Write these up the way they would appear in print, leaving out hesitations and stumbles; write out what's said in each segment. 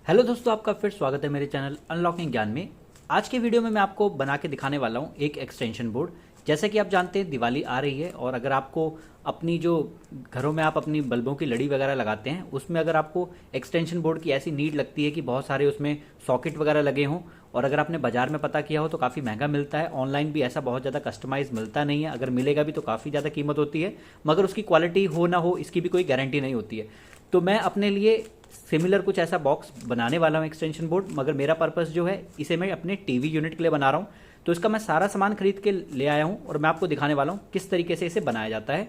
Hello दोस्तों, आपका फिर स्वागत है मेरे चैनल अनलॉकिंग ज्ञान में। आज के वीडियो में मैं आपको बना के दिखाने वाला हूँ एक एक्सटेंशन बोर्ड। जैसे कि आप जानते हैं दिवाली आ रही है और अगर आपको अपनी जो घरों में आप अपनी बल्बों की लड़ी वगैरह लगाते हैं उसमें अगर आपको एक्सटेंशन बोर्ड की ऐसी नीड लगती है कि बहुत सारे उसमें सॉकेट वगैरह लगे हों और अगर आपने बाजार में पता किया हो तो काफ़ी महंगा मिलता है। ऑनलाइन भी ऐसा बहुत ज़्यादा कस्टमाइज मिलता नहीं है, अगर मिलेगा भी तो काफ़ी ज़्यादा कीमत होती है, मगर उसकी क्वालिटी हो ना हो इसकी भी कोई गारंटी नहीं होती है। तो मैं अपने लिए सिमिलर कुछ ऐसा बॉक्स बनाने वाला हूँ एक्सटेंशन बोर्ड, मगर मेरा पर्पस जो है इसे मैं अपने टीवी यूनिट के लिए बना रहा हूँ। तो इसका मैं सारा सामान खरीद के ले आया हूँ और मैं आपको दिखाने वाला हूँ किस तरीके से इसे बनाया जाता है,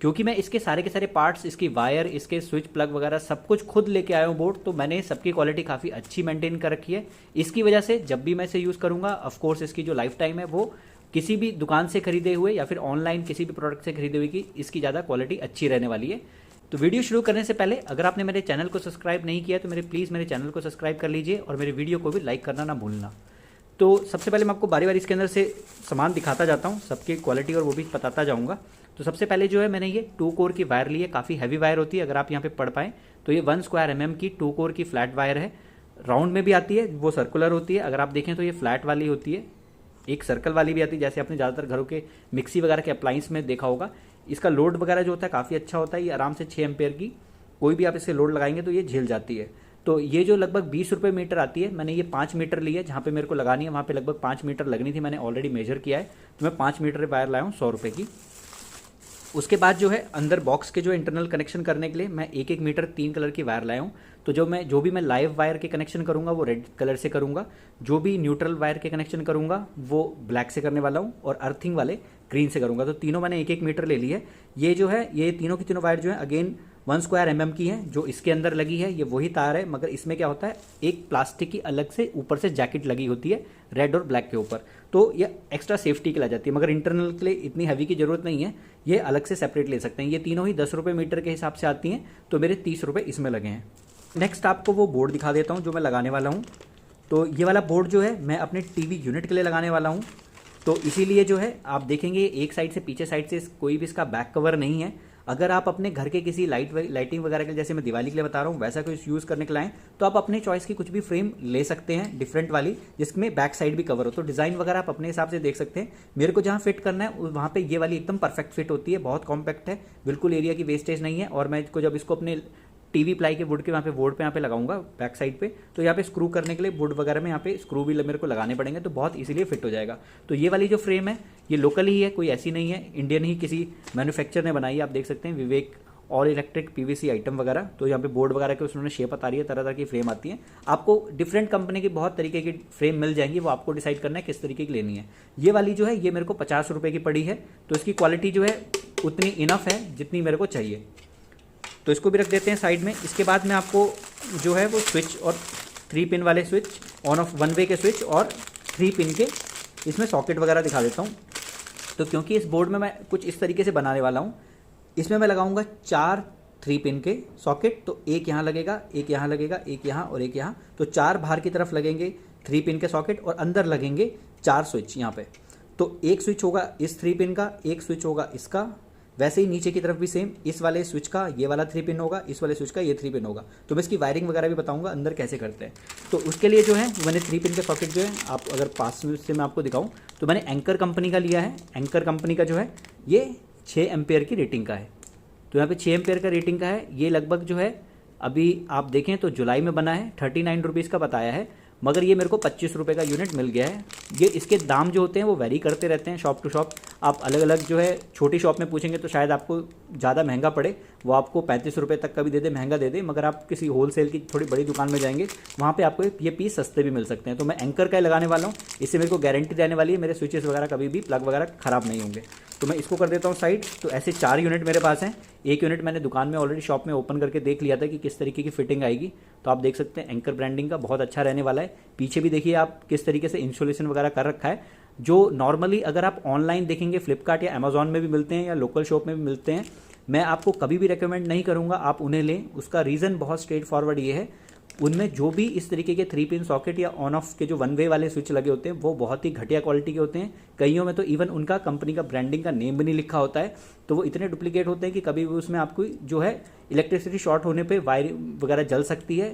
क्योंकि मैं इसके सारे के सारे पार्ट्स, इसकी वायर, इसके स्विच प्लग वगैरह सब कुछ खुद लेके आया हूँ बोर्ड। तो मैंने सबकी क्वालिटी काफ़ी अच्छी मेंटेन कर रखी है। इसकी वजह से जब भी मैं इसे यूज़ करूँगा, ऑफकोर्स इसकी जो लाइफ टाइम है वो किसी भी दुकान से खरीदे हुए या फिर ऑनलाइन किसी भी प्रोडक्ट से खरीदे हुए की इसकी ज़्यादा क्वालिटी अच्छी रहने वाली है। तो वीडियो शुरू करने से पहले अगर आपने मेरे चैनल को सब्सक्राइब नहीं किया तो प्लीज़ मेरे चैनल को सब्सक्राइब कर लीजिए और मेरे वीडियो को भी लाइक करना ना भूलना। तो सबसे पहले मैं आपको बारी बारी इसके अंदर से सामान दिखाता जाता हूँ, सबकी क्वालिटी और वो भी बताता जाऊँगा। तो सबसे पहले जो है मैंने ये 2 कोर की वायर ली है, काफ़ी हैवी वायर होती है, अगर आप यहाँ पे पढ़ पाएँ तो ये 1 स्क्वायर mm की 2 कोर की फ्लैट वायर है। राउंड में भी आती है, वो सर्कुलर होती है, अगर आप देखें तो ये फ्लैट वाली होती है, एक सर्कल वाली भी आती है, जैसे आपने ज़्यादातर घरों के मिक्सी वगैरह के अप्लाइंस में देखा होगा। इसका लोड वगैरह जो होता है काफ़ी अच्छा होता है, ये आराम से 6 एम्पेयर की कोई भी आप इससे लोड लगाएंगे तो ये झेल जाती है। तो ये जो लगभग 20 रुपये मीटर आती है, मैंने ये 5 मीटर ली है, जहाँ पे मेरे को लगानी है वहाँ पे लगभग 5 मीटर लगनी थी, मैंने ऑलरेडी मेजर किया है। तो मैं 5 मीटर वायर लाया हूँ 100 रुपये की। उसके बाद जो है अंदर बॉक्स के जो इंटरनल कनेक्शन करने के लिए मैं 1-1 मीटर 3 कलर की वायर लाया हूँ। तो जो भी मैं लाइव वायर के कनेक्शन करूँगा वो रेड कलर से करूँगा, जो भी न्यूट्रल वायर के कनेक्शन करूँगा वो ब्लैक से करने वाला हूँ और अर्थिंग वाले ग्रीन से करूँगा। तो तीनों मैंने 1-1 मीटर ले ली है। ये जो है ये तीनों की तीनों वायर जो है अगेन 1 स्क्वायर mm की है, जो इसके अंदर लगी है ये वही तार है, मगर इसमें क्या होता है एक प्लास्टिक की अलग से ऊपर से जैकेट लगी होती है रेड और ब्लैक के ऊपर, तो ये एक्स्ट्रा सेफ्टी के लिए जाती है, मगर इंटरनल के लिए इतनी हैवी की जरूरत नहीं है, ये अलग से सेपरेट ले सकते हैं। ये तीनों ही 10 रुपये मीटर के हिसाब से आती हैं, तो मेरे 30 रुपये इसमें लगे हैं। नेक्स्ट आपको वो बोर्ड दिखा देता हूँ जो मैं लगाने वाला हूँ। तो ये वाला बोर्ड जो है मैं अपने टीवी यूनिट के लिए लगाने वाला हूँ। तो इसीलिए जो है आप देखेंगे एक साइड से पीछे साइड से कोई भी इसका बैक कवर नहीं है। अगर आप अपने घर के किसी लाइटिंग वगैरह के लिए, जैसे मैं दिवाली के लिए बता रहा हूँ, वैसा कुछ यूज़ करने के लाएँ तो आप अपने चॉइस की कुछ भी फ्रेम ले सकते हैं डिफरेंट वाली, जिसमें बैक साइड भी कवर हो। तो डिज़ाइन वगैरह आप अपने हिसाब से देख सकते हैं। मेरे को जहाँ फिट करना है वहाँ पे ये वाली एकदम परफेक्ट फिट होती है, बहुत कॉम्पैक्ट है, बिल्कुल एरिया की वेस्टेज नहीं है। और मैं जब इसको अपने टीवी प्लाई के वुड के वहाँ पे बोर्ड पे यहाँ पे लगाऊंगा बैक साइड पे, तो यहाँ पे स्क्रू करने के लिए वुड वगैरह में यहाँ पे स्क्रू भी मेरे को लगाने पड़ेंगे, तो बहुत इजीली फिट हो जाएगा। तो ये वाली जो फ्रेम है ये लोकल ही है, कोई ऐसी नहीं है, इंडियन ही किसी मैन्युफैक्चर ने बनाई है। आप देख सकते हैं विवेक और इलेक्ट्रिक पीवीसी आइटम वगैरह। तो यहाँ पे बोर्ड वगैरह के उसमें शेप बता रही है, तरह तरह की फ्रेम आती है। आपको डिफरेंट कंपनी की बहुत तरीके की फ्रेम मिल जाएंगी, वो आपको डिसाइड करना है किस तरीके की लेनी है। ये वाली जो है ये मेरे को 50 रुपये की पड़ी है, तो इसकी क्वालिटी जो है उतनी इनफ है जितनी मेरे को चाहिए। तो इसको भी रख देते हैं साइड में। इसके बाद मैं आपको जो है वो स्विच और 3 पिन वाले स्विच, ऑन ऑफ 1 वे के स्विच और 3 पिन के इसमें सॉकेट वगैरह दिखा देता हूँ। तो क्योंकि इस बोर्ड में मैं कुछ इस तरीके से बनाने वाला हूँ, इसमें मैं लगाऊंगा 4 3 पिन के सॉकेट। तो एक यहाँ लगेगा, एक यहाँ लगेगा, एक यहाँ और एक यहाँ, तो 4 बाहर की तरफ लगेंगे 3 पिन के सॉकेट और अंदर लगेंगे 4 स्विच यहाँ पे। तो एक स्विच होगा इस 3 पिन का, एक स्विच होगा इसका, वैसे ही नीचे की तरफ भी सेम इस वाले स्विच का ये वाला 3 पिन होगा, इस वाले स्विच का ये 3 पिन होगा। तो मैं इसकी वायरिंग वगैरह भी बताऊंगा अंदर कैसे करते हैं। तो उसके लिए जो है मैंने 3 पिन के सॉकेट जो है, आप अगर पास से मैं आपको दिखाऊं तो मैंने एंकर कंपनी का लिया है। एंकर कंपनी का जो है ये 6 एम्पेयर की रेटिंग का है। तो यहाँ पे 6 एम्पेयर का रेटिंग का है। ये लगभग जो है अभी आप देखें तो जुलाई में बना है, 39 रुपीज़ का बताया है, मगर ये मेरे को 25 रुपये का यूनिट मिल गया है। ये इसके दाम जो होते हैं वो वेरी करते रहते हैं शॉप टू शॉप। आप अलग अलग जो है छोटी शॉप में पूछेंगे तो शायद आपको ज़्यादा महंगा पड़े, वो आपको 35 रुपये तक का भी दे दे, महंगा दे दे, मगर आप किसी होलसेल की थोड़ी बड़ी दुकान में जाएंगे वहाँ पे आपको ये पीस सस्ते भी मिल सकते हैं। तो मैं एंकर का लगाने वाला हूँ, इससे मेरे को गारंटी देने वाली है, मेरे स्विचेस वगैरह कभी भी प्लग वगैरह ख़राब नहीं होंगे। तो मैं इसको कर देता हूँ साइड। तो ऐसे 4 यूनिट मेरे पास हैं। एक यूनिट मैंने दुकान में ऑलरेडी शॉप में ओपन करके देख लिया था कि किस तरीके की फिटिंग आएगी। तो आप देख सकते हैं एंकर ब्रांडिंग का बहुत अच्छा रहने वाला है। पीछे भी देखिए आप किस तरीके से इंसुलेशन वगैरह कर रखा है, जो नॉर्मली अगर आप ऑनलाइन देखेंगे फ्लिपकार्ट या अमेजॉन में भी मिलते हैं या लोकल शॉप में भी मिलते हैं। मैं आपको कभी भी रिकमेंड नहीं करूँगा आप उन्हें लें। उसका रीज़न बहुत स्ट्रेट फॉरवर्ड ये है, उनमें जो भी इस तरीके के 3 पिन सॉकेट या ऑन ऑफ के जो 1 वे वाले स्विच लगे होते हैं वो बहुत ही घटिया क्वालिटी के होते हैं। कईयों में तो इवन उनका कंपनी का ब्रांडिंग का नेम भी नहीं लिखा होता है, तो वो इतने डुप्लीकेट होते हैं कि कभी भी उसमें आपको जो है इलेक्ट्रिसिटी शॉर्ट होने पे वायर वगैरह जल सकती है,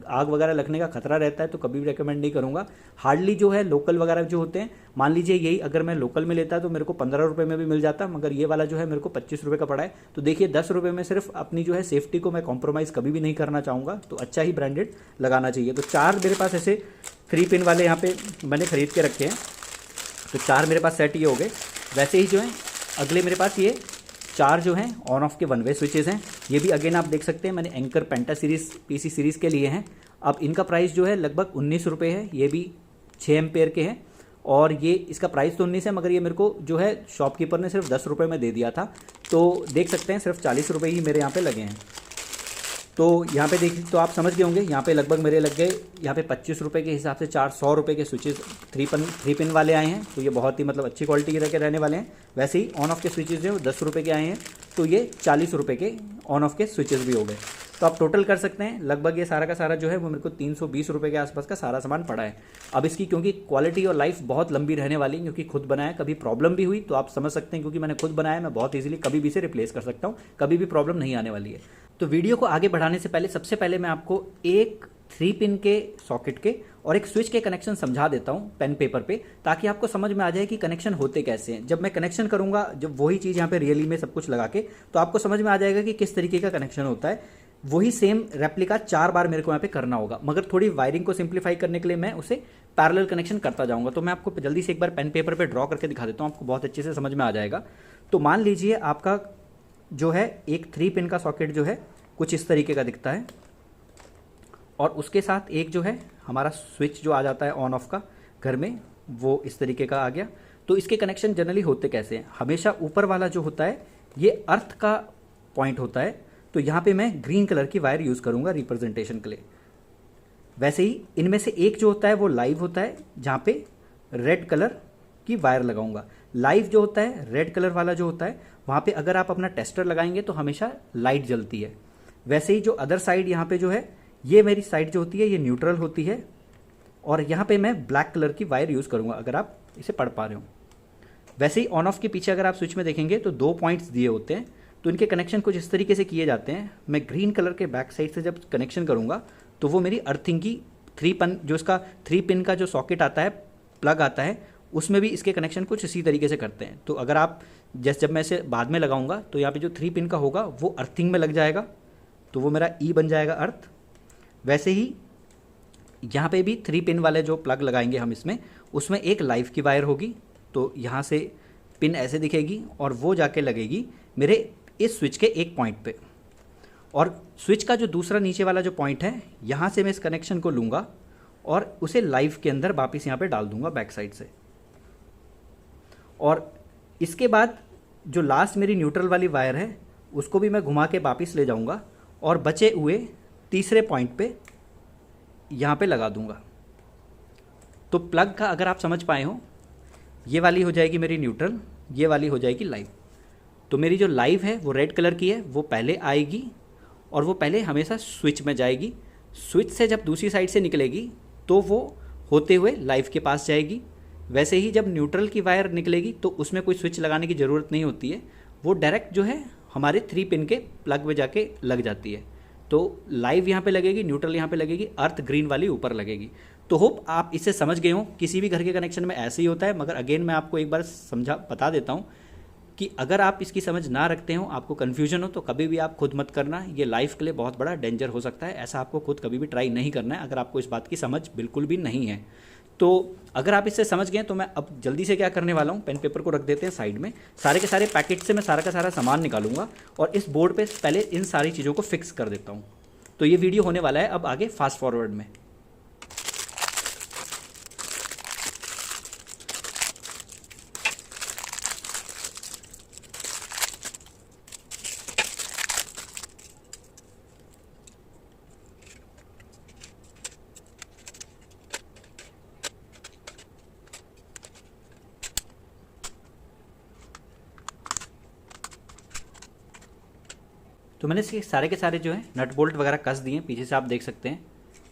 आग वगैरह लगने का खतरा रहता है, तो कभी भी रेकमेंड नहीं करूँगा। हार्डली जो है लोकल वगैरह जो होते हैं, मान लीजिए यही अगर मैं लोकल में लेता तो मेरे को 15 रुपये में भी मिल जाता, मगर ये वाला जो है मेरे को 25 रुपये का पड़ा है। तो देखिए 10 रुपये में सिर्फ अपनी जो है सेफ्टी को मैं कॉम्प्रोमाइज़ कभी भी नहीं करना चाहूँगा, तो अच्छा ही ब्रांडेड लगाना चाहिए। तो 4 मेरे पास ऐसे 3 पिन वाले यहाँ पे मैंने खरीद के रखे हैं, तो 4 मेरे पास सेट ये हो गए। वैसे ही जो है अगले मेरे पास ये 4 जो हैं ऑन ऑफ के 1 वे स्विचेस हैं। ये भी अगेन आप देख सकते हैं मैंने एंकर पेंटा सीरीज़ पीसी सीरीज़ के लिए हैं। अब इनका प्राइस जो है लगभग 19 रुपये है। ये भी 6 एम्पेयर के हैं और ये इसका प्राइस तो 19 है, मगर ये मेरे को जो है शॉपकीपर ने सिर्फ 10 रुपये में दे दिया था। तो देख सकते हैं सिर्फ 40 रुपये ही मेरे यहाँ पे लगे हैं। तो यहाँ पे देख तो आप समझ गए होंगे, यहाँ पे लगभग मेरे लग गए यहाँ पे 25 रुपये के हिसाब से 400 रुपये के स्विचेस 3 पिन वाले आए हैं। तो ये बहुत ही मतलब अच्छी क्वालिटी के रहने वाले हैं। वैसे ही ऑन ऑफ के स्विचेस जो है 10 रुपये के आए हैं, तो ये 40 रुपये के ऑन ऑफ के स्विचेस भी हो गए। तो आप टोटल कर सकते हैं लगभग ये सारा का सारा जो है वो मेरे को 320 रुपये के आसपास का सारा सामान पड़ा है। अब इसकी क्योंकि क्वालिटी और लाइफ बहुत लंबी रहने वाली है, क्योंकि खुद बनाया, कभी प्रॉब्लम भी हुई तो आप समझ सकते हैं, क्योंकि मैंने खुद बनाया, मैं बहुत ईजिली कभी भी इसे रिप्लेस कर सकता हूँ, कभी भी प्रॉब्लम नहीं आने वाली है। तो वीडियो को आगे बढ़ाने से पहले सबसे पहले मैं आपको एक 3 पिन के सॉकेट के और एक स्विच के कनेक्शन समझा देता हूँ पेन पेपर पे, ताकि आपको समझ में आ जाए कि कनेक्शन होते कैसे हैं। जब मैं कनेक्शन करूँगा, जब वही चीज़ यहाँ पे रियली में सब कुछ लगा के, तो आपको समझ में आ जाएगा कि किस तरीके का कनेक्शन होता है। वही सेम रेप्लिका 4 बार मेरे को यहाँ पे करना होगा, मगर थोड़ी वायरिंग को सिंप्लीफाई करने के लिए मैं उसे पैरेलल कनेक्शन करता जाऊँगा। तो मैं आपको जल्दी से एक बार पेन पेपर पर ड्रॉ करके दिखा देता हूँ, आपको बहुत अच्छे से समझ में आ जाएगा। तो मान लीजिए आपका जो है एक 3 पिन का सॉकेट जो है कुछ इस तरीके का दिखता है, और उसके साथ एक जो है हमारा स्विच जो आ जाता है ऑन ऑफ का घर में, वो इस तरीके का आ गया। तो इसके कनेक्शन जनरली होते कैसे हैं, हमेशा ऊपर वाला जो होता है ये अर्थ का पॉइंट होता है, तो यहाँ पे मैं ग्रीन कलर की वायर यूज़ करूँगा रिप्रेजेंटेशन के लिए। वैसे ही इनमें से एक जो होता है वो लाइव होता है, जहाँ पे रेड कलर की वायर लगाऊंगा। लाइव जो होता है रेड कलर वाला जो होता है, वहाँ पे अगर आप अपना टेस्टर लगाएंगे तो हमेशा लाइट जलती है। वैसे ही जो अदर साइड यहाँ पे जो है, ये मेरी साइड जो होती है ये न्यूट्रल होती है, और यहाँ पे मैं ब्लैक कलर की वायर यूज़ करूँगा, अगर आप इसे पढ़ पा रहे हो। वैसे ही ऑन ऑफ के पीछे अगर आप स्विच में देखेंगे तो 2 पॉइंट्स दिए होते हैं, तो इनके कनेक्शन कुछ इस तरीके से किए जाते हैं। मैं ग्रीन कलर के बैक साइड से जब कनेक्शन करूँगा तो वो मेरी अर्थिंग की 3 पिन जो इसका 3 पिन का जो सॉकेट आता है, प्लग आता है, उसमें भी इसके कनेक्शन कुछ इसी तरीके से करते हैं। तो अगर आप जब मैं इसे बाद में लगाऊंगा तो यहाँ पे जो 3 पिन का होगा वो अर्थिंग में लग जाएगा, तो वो मेरा ई बन जाएगा अर्थ। वैसे ही यहाँ पे भी 3 पिन वाले जो प्लग लगाएंगे हम इसमें, उसमें एक लाइव की वायर होगी, तो यहाँ से पिन ऐसे दिखेगी और वो जाके लगेगी मेरे इस स्विच के एक पॉइंट पे, और स्विच का जो दूसरा नीचे वाला जो पॉइंट है, यहाँ से मैं इस कनेक्शन को लूँगा और उसे लाइव के अंदर वापस यहाँ पे डाल दूँगा बैक साइड से। और इसके बाद जो लास्ट मेरी न्यूट्रल वाली वायर है उसको भी मैं घुमा के वापस ले जाऊँगा और बचे हुए तीसरे पॉइंट पे यहाँ पे लगा दूँगा। तो प्लग का अगर आप समझ पाए हो, ये वाली हो जाएगी मेरी न्यूट्रल, ये वाली हो जाएगी लाइव। तो मेरी जो लाइव है वो रेड कलर की है, वो पहले आएगी और वो पहले हमेशा स्विच में जाएगी। स्विच से जब दूसरी साइड से निकलेगी तो वो होते हुए लाइव के पास जाएगी। वैसे ही जब न्यूट्रल की वायर निकलेगी तो उसमें कोई स्विच लगाने की ज़रूरत नहीं होती है, वो डायरेक्ट जो है हमारे 3 पिन के प्लग में जाके लग जाती है। तो लाइव यहाँ पे लगेगी, न्यूट्रल यहाँ पे लगेगी, अर्थ ग्रीन वाली ऊपर लगेगी। तो होप आप इसे समझ गए हो। किसी भी घर के कनेक्शन में ऐसे ही होता है, मगर अगेन मैं आपको एक बार बता देता हूँ कि अगर आप इसकी समझ ना रखते हो, आपको कन्फ्यूजन हो, तो कभी भी आप खुद मत करना। ये लाइफ के लिए बहुत बड़ा डेंजर हो सकता है। ऐसा आपको खुद कभी भी ट्राई नहीं करना है अगर आपको इस बात की समझ बिल्कुल भी नहीं है। तो अगर आप इससे समझ गए तो मैं अब जल्दी से क्या करने वाला हूँ, पेन पेपर को रख देते हैं साइड में। सारे के सारे पैकेट से मैं सारा का सारा सामान निकालूंगा और इस बोर्ड पे पहले इन सारी चीज़ों को फिक्स कर देता हूँ। तो ये वीडियो होने वाला है अब आगे फास्ट फॉरवर्ड में। तो मैंने इसके सारे के सारे जो है नट बोल्ट वगैरह कस दिए हैं, पीछे से आप देख सकते हैं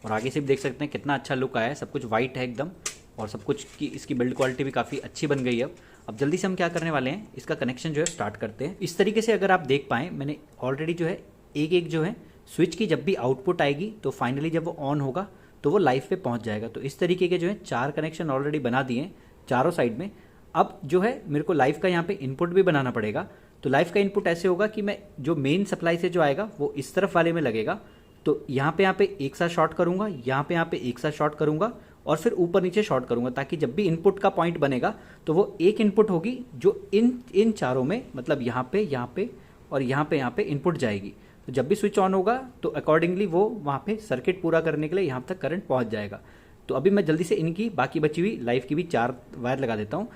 और आगे से भी देख सकते हैं कितना अच्छा लुक आया है। सब कुछ वाइट है एकदम, और सब कुछ की इसकी बिल्ड क्वालिटी भी काफ़ी अच्छी बन गई है। अब जल्दी से हम क्या करने वाले हैं, इसका कनेक्शन जो है स्टार्ट करते हैं। इस तरीके से अगर आप देख पाएँ, मैंने ऑलरेडी जो है एक एक जो है स्विच की जब भी आउटपुट आएगी तो फाइनली जब वो ऑन होगा तो वो लाइव पे पहुंच जाएगा। तो इस तरीके के जो है 4 कनेक्शन ऑलरेडी बना दिए हैं चारों साइड में। अब जो है मेरे को लाइव का यहाँ पे इनपुट भी बनाना पड़ेगा। तो लाइव का इनपुट ऐसे होगा कि मैं जो मेन सप्लाई से जो आएगा वो इस तरफ वाले में लगेगा, तो यहाँ पे एक साथ शॉर्ट करूँगा, यहाँ पे एक साथ शॉर्ट करूँगा और फिर ऊपर नीचे शॉर्ट करूँगा, ताकि जब भी इनपुट का पॉइंट बनेगा तो वो एक इनपुट होगी जो इन चारों में, मतलब यहाँ पे और यहाँ पे इनपुट जाएगी। तो जब भी स्विच ऑन होगा तो अकॉर्डिंगली वो वहाँ पे सर्किट पूरा करने के लिए यहाँ तक करंट पहुँच जाएगा। तो अभी मैं जल्दी से इनकी बाकी बची हुई लाइव की भी 4 वायर लगा देता हूँ।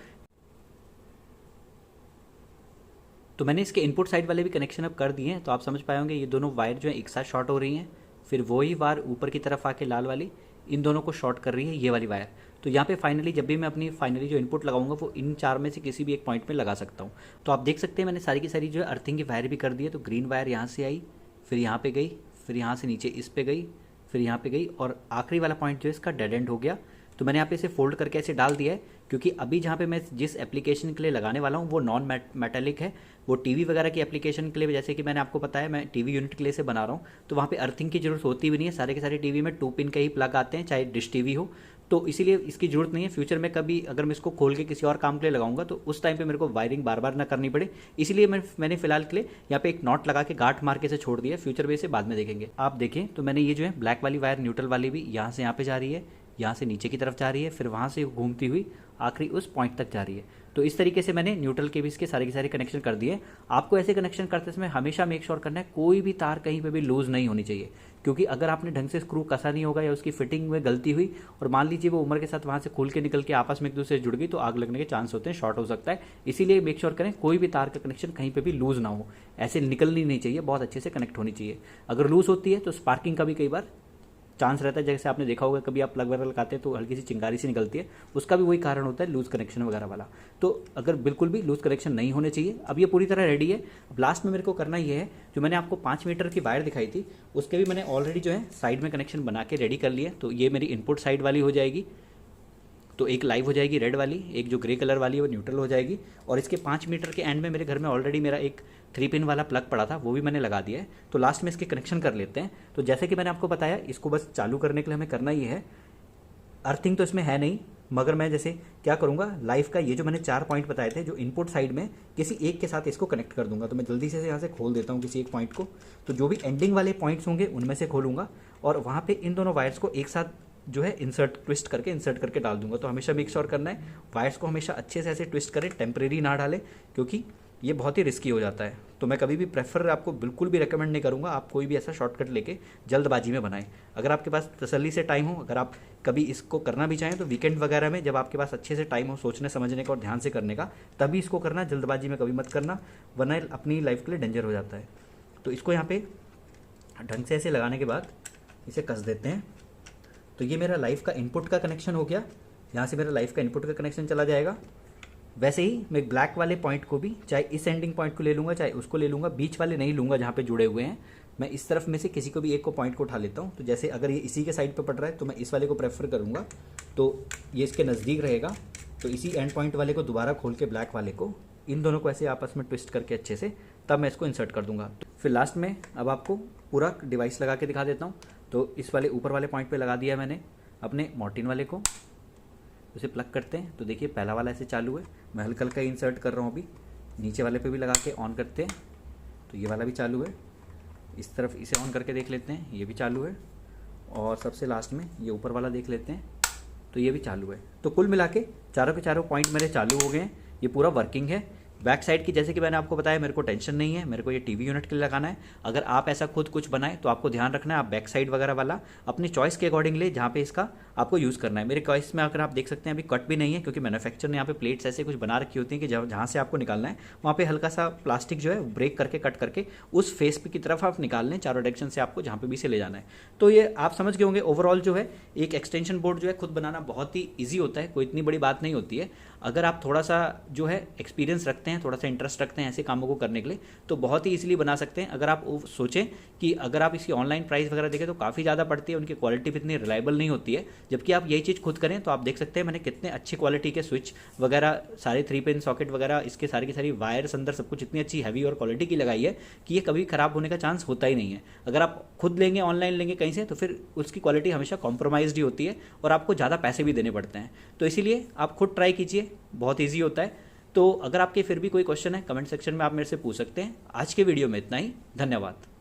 तो मैंने इसके इनपुट साइड वाले भी कनेक्शन अब कर दिए हैं, तो आप समझ पाए होंगे ये दोनों वायर जो है एक साथ शॉर्ट हो रही हैं, फिर वही वायर ऊपर की तरफ आके लाल वाली इन दोनों को शॉर्ट कर रही है ये वाली वायर। तो यहाँ पे फाइनली जब भी मैं अपनी फाइनली जो इनपुट लगाऊंगा वो इन 4 में से किसी भी एक पॉइंट में लगा सकता हूँ। तो आप देख सकते हैं मैंने सारी की सारी जो है अर्थिंग की वायर भी कर दी है। तो ग्रीन वायर यहाँ से आई, फिर यहाँ पे गई, फिर यहाँ से नीचे इस पे गई, फिर यहाँ पे गई और आखिरी वाला पॉइंट जो है इसका डेड एंड हो गया। तो मैंने यहाँ पे इसे फोल्ड करके ऐसे डाल दिया है, क्योंकि अभी जहाँ पे मैं जिस एप्लीकेशन के लिए लगाने वाला हूँ वो नॉन मेटालिक है। वो टीवी वगैरह की एप्लीकेशन के लिए, जैसे कि मैंने आपको बताया मैं टीवी यूनिट के लिए से बना रहा हूँ, तो वहाँ पे अर्थिंग की जरूरत होती भी नहीं है। सारे के सारे टीवी में 2 पिन के ही प्लग आते हैं, चाहे डिश टीवी हो, तो इसीलिए इसकी जरूरत नहीं है। फ्यूचर में कभी अगर मैं इसको खोल के किसी और काम के लिए लगाऊंगा तो उस टाइम पे मेरे को वायरिंग बार बार ना करनी पड़े, इसीलिए मैंने फिलहाल के लिए यहाँ पे एक नॉट लगा के गांठ मार के इसे छोड़ दिया। फ्यूचर में इसे बाद में देखेंगे। आप देखें तो मैंने ये जो है ब्लैक वाली वायर न्यूट्रल वाली भी यहाँ से यहाँ पे जा रही है, यहाँ से नीचे की तरफ जा रही है, फिर वहाँ से घूमती हुई आखिरी उस पॉइंट तक जा रही है। तो इस तरीके से मैंने न्यूट्रल के भी इसके सारे के सारे कनेक्शन कर दिए। आपको ऐसे कनेक्शन करते समय हमेशा मेक श्योर करना है कोई भी तार कहीं पे भी लूज नहीं होनी चाहिए, क्योंकि अगर आपने ढंग से स्क्रू कसा नहीं होगा या उसकी फिटिंग में गलती हुई और मान लीजिए वो उम्र के साथ वहाँ से खुल के निकल के आपस में एक दूसरे से जुड़ गई तो आग लगने के चांस होते हैं, शॉर्ट हो सकता है। इसीलिए मेक श्योर करें कोई भी तार का कनेक्शन कहीं पर भी लूज ना हो, ऐसे निकलनी नहीं चाहिए, बहुत अच्छे से कनेक्ट होनी चाहिए। अगर लूज होती है तो स्पार्किंग का भी कई बार चांस रहता है, जैसे आपने देखा होगा कभी आप प्लग वगैरह लगाते हैं तो हल्की सी चिंगारी सी निकलती है, उसका भी वही कारण होता है लूज कनेक्शन वगैरह वाला। तो अगर बिल्कुल भी लूज कनेक्शन नहीं होने चाहिए। अब ये पूरी तरह रेडी है। अब लास्ट में मेरे को करना ये है, जो मैंने आपको 5 मीटर की वायर दिखाई थी उसके भी मैंने ऑलरेडी जो है साइड में कनेक्शन बना के रेडी कर लिए। तो ये मेरी इनपुट साइड वाली हो जाएगी, तो एक लाइव हो जाएगी रेड वाली, एक जो ग्रे कलर वाली है वो न्यूट्रल हो जाएगी। और इसके 5 मीटर के एंड में मेरे घर में ऑलरेडी मेरा एक 3 पिन वाला प्लग पड़ा था, वो भी मैंने लगा दिया है। तो लास्ट में इसके कनेक्शन कर लेते हैं। तो जैसे कि मैंने आपको बताया, इसको बस चालू करने के लिए हमें करना ये है, अर्थिंग तो इसमें है नहीं, मगर मैं जैसे क्या करूँगा, लाइव का ये जो मैंने 4 पॉइंट बताए थे जो इनपुट साइड में, किसी एक के साथ इसको कनेक्ट कर दूंगा। तो मैं जल्दी से यहाँ से खोल देता हूँ किसी एक पॉइंट को। तो जो भी एंडिंग वाले पॉइंट्स होंगे उनमें से खोलूँगा और वहाँ पे इन दोनों वायर्स को एक साथ जो है ट्विस्ट करके डाल दूंगा। तो हमेशा मेक श्योर करना है वायर्स को हमेशा अच्छे से ऐसे ट्विस्ट करें, टेम्परेरी ना डालें, क्योंकि ये बहुत ही रिस्की हो जाता है। तो मैं कभी भी प्रेफर आपको बिल्कुल भी रेकमेंड नहीं करूँगा आप कोई भी ऐसा शॉर्टकट लेके जल्दबाजी में बनाएं। अगर आपके पास तसल्ली से टाइम हो, अगर आप कभी इसको करना भी चाहें तो वीकेंड वगैरह में जब आपके पास अच्छे से टाइम हो सोचने समझने का और ध्यान से करने का, तभी इसको करना, जल्दबाजी में कभी मत करना, वरना अपनी लाइफ के लिए डेंजर हो जाता है। तो इसको यहाँ पे ढंग से ऐसे लगाने के बाद इसे कस देते हैं। तो ये मेरा लाइव का इनपुट का कनेक्शन हो गया, यहाँ से मेरा लाइव का इनपुट का कनेक्शन चला जाएगा। वैसे ही मैं ब्लैक वाले पॉइंट को भी, चाहे इस एंडिंग पॉइंट को ले लूँगा चाहे उसको ले लूँगा, बीच वाले नहीं लूँगा जहाँ पे जुड़े हुए हैं। मैं इस तरफ में से किसी को भी एक को पॉइंट को उठा लेता हूँ। तो जैसे अगर ये इसी के साइड पे पड़ रहा है तो मैं इस वाले को प्रेफर करूँगा, तो ये इसके नज़दीक रहेगा। तो इसी एंड पॉइंट वाले को दोबारा खोल के ब्लैक वाले को, इन दोनों को ऐसे आपस में ट्विस्ट करके अच्छे से, तब मैं इसको इंसर्ट कर दूँगा। फिर लास्ट में अब आपको पूरा डिवाइस लगा के दिखा देता हूँ। तो इस वाले ऊपर वाले पॉइंट पर लगा दिया मैंने अपने मॉर्टिन वाले को, उसे प्लग करते हैं। तो देखिए पहला वाला ऐसे चालू है, मैं हल्का हल्का इंसर्ट कर रहा हूँ अभी। नीचे वाले पे भी लगा के ऑन करते हैं, तो ये वाला भी चालू है। इस तरफ इसे ऑन करके देख लेते हैं, ये भी चालू है। और सबसे लास्ट में ये ऊपर वाला देख लेते हैं, तो ये भी चालू है। तो कुल मिला के चारों के चारों पॉइंट मेरे चालू हो गए हैं, ये पूरा वर्किंग है। बैक साइड की जैसे कि मैंने आपको बताया, मेरे को टेंशन नहीं है, मेरे को ये टीवी यूनिट के लिए लगाना है। अगर आप ऐसा खुद कुछ बनाएं तो आपको ध्यान रखना है आप बैक साइड वगैरह वाला अपनी चॉइस के अकॉर्डिंग ले, जहाँ पे इसका आपको यूज़ करना है। मेरे चॉइस में अगर आप देख सकते हैं अभी कट भी नहीं है, क्योंकि मैन्युफैक्चर ने यहाँ पे प्लेट्स ऐसे कुछ बना रखी होती हैं कि जहाँ से आपको निकालना है वहाँ पे हल्का सा प्लास्टिक जो है ब्रेक करके कट करके उस फेस की तरफ आप निकाल लें, चारों डायरेक्शन से आपको जहाँ पे भी से ले जाना है। तो ये आप समझ गए होंगे। ओवरऑल जो है एक एक्सटेंशन बोर्ड जो है खुद बनाना बहुत ही ईजी होता है, कोई इतनी बड़ी बात नहीं होती है। अगर आप थोड़ा सा जो है एक्सपीरियंस रखते हैं, थोड़ा सा इंटरेस्ट रखते हैं ऐसे कामों को करने के लिए, तो बहुत ही ईजिली बना सकते हैं। अगर आप सोचें कि अगर आप इसकी ऑनलाइन प्राइस वगैरह देखें तो काफ़ी ज़्यादा पड़ती है, उनकी क्वालिटी भी इतनी रिलायबल नहीं होती है। जबकि आप यही चीज़ खुद करें तो आप देख सकते हैं मैंने कितने अच्छी क्वालिटी के स्विच वगैरह, सारे 3 पिन सॉकेट वगैरह, इसके सारी की सारी वायर्स अंदर सब कुछ इतनी अच्छी हैवी और क्वालिटी की लगाई है कि ये कभी ख़राब होने का चांस होता ही नहीं है। अगर आप खुद लेंगे, ऑनलाइन लेंगे कहीं से, तो फिर उसकी क्वालिटी हमेशा कॉम्प्रोमाइज़ ही होती है और आपको ज़्यादा पैसे भी देने पड़ते हैं। तो इसीलिए आप खुद ट्राई कीजिए, बहुत ईजी होता है। तो अगर आपके फिर भी कोई क्वेश्चन है कमेंट सेक्शन में आप मेरे से पूछ सकते हैं। आज के वीडियो में इतना ही, धन्यवाद।